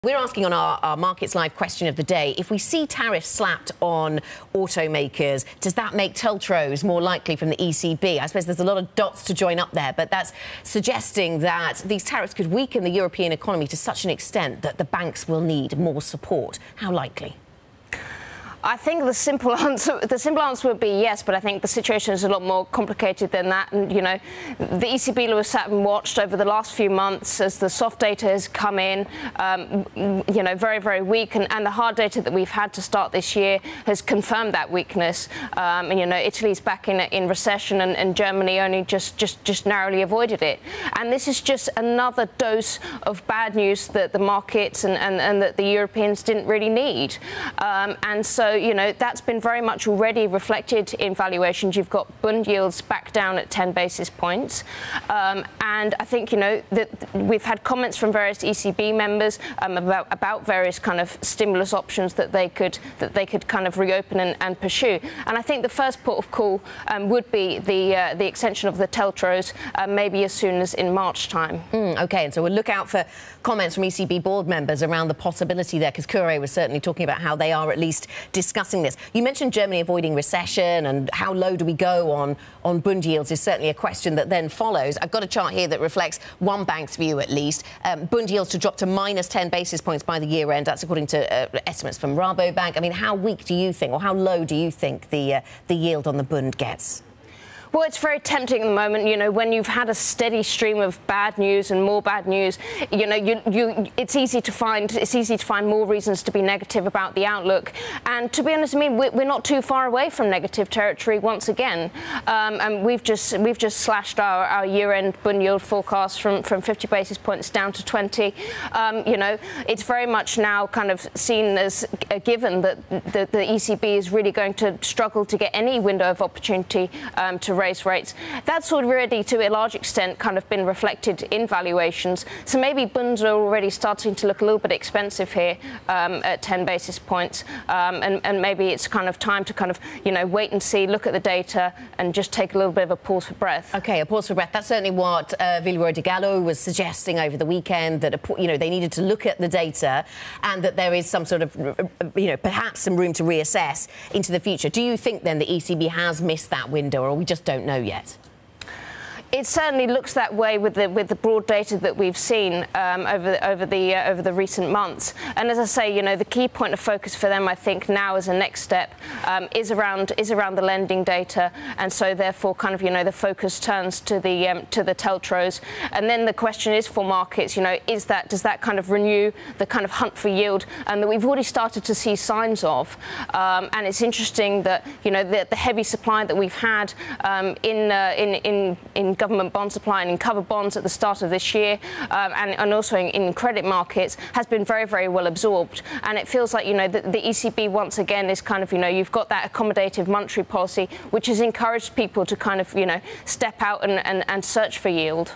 We're asking on our Markets Live question of the day, if we see tariffs slapped on automakers, does that make TLTROs more likely from the ECB? I suppose there's a lot of dots to join up there, but that's suggesting that these tariffs could weaken the European economy to such an extent that the banks will need more support. How likely? I think the simple answer would be yes, but I think the situation is a lot more complicated than that. And, you know, the ECB was sat and watched over the last few months as the soft data has come in, you know, very, very weak. And the hard data that we've had to start this year has confirmed that weakness. And, you know, Italy's back in recession and Germany only just narrowly avoided it. And this is just another dose of bad news that the markets and that the Europeans didn't really need. And so, you know, that's been very much already reflected in valuations. You've got Bund yields back down at 10 basis points. And I think, you know, that we've had comments from various ECB members about various kind of stimulus options that they could kind of reopen and pursue. And I think the first port of call would be the extension of the TLTROs, maybe as soon as in March time. OK, and so we'll look out for comments from ECB board members around the possibility there, because Kure was certainly talking about how they are at least discussing this. You mentioned Germany avoiding recession, and how low do we go on Bund yields is certainly a question that then follows. I've got a chart here that reflects one bank's view, at least. Bund yields to drop to minus 10 basis points by the year end. That's according to estimates from Rabobank. I mean, how weak do you think, or how low do you think the yield on the Bund gets? Well, it's very tempting at the moment, you know, when you've had a steady stream of bad news and more bad news, you know, it's easy to find more reasons to be negative about the outlook. And to be honest, I mean, we're not too far away from negative territory once again. And we've just slashed our year-end Bund yield forecast from 50 basis points down to 20. You know, it's very much now kind of seen as a given that the ECB is really going to struggle to get any window of opportunity to raise rates. That's already, to a large extent, kind of been reflected in valuations. So maybe Bunds are already starting to look a little bit expensive here at 10 basis points. And maybe it's kind of time to kind of, you know, wait and see, look at the data and just take a little bit of a pause for breath. OK, a pause for breath. That's certainly what Villeroy de Gallo was suggesting over the weekend, that, you know, they needed to look at the data and that there is some sort of, you know, perhaps some room to reassess into the future. Do you think then the ECB has missed that window, or we just don't know yet? It certainly looks that way with the broad data that we've seen over the recent months. And as I say, you know, the key point of focus for them, I think, now as a next step is around the lending data, and so therefore, kind of, you know, the focus turns to the TLTROs. And then the question is for markets, you know, does that kind of renew the kind of hunt for yield, and that we've already started to see signs of. And it's interesting that, you know, the heavy supply that we've had in government bond supply and in covered bonds at the start of this year, and also in credit markets, has been very, very well absorbed. And it feels like, you know, the ECB once again is kind of, you know, you've got that accommodative monetary policy, which has encouraged people to kind of, you know, step out and search for yield.